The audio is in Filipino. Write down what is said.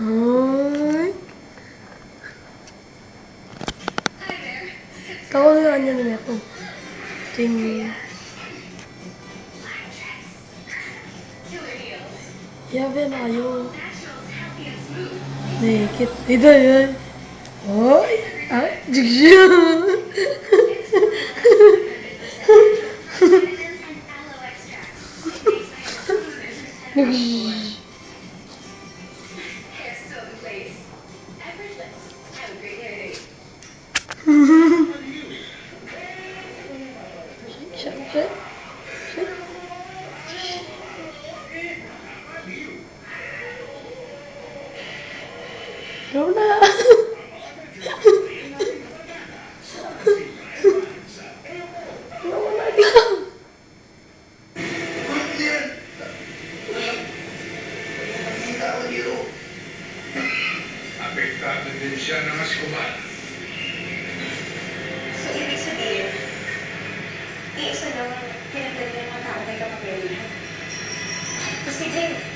Ay. Kawalaan niya nila ako. Ting. Yabe na kayo. Naked. Ito yan. Ay. Ay. Jigsya. Shake. Go na. Nawalag lang. Apektado din siya ng askuman. So, ibig sabihin, iisa lang ang pinanggalingan ng mga tao may kapangyarihan. Posible,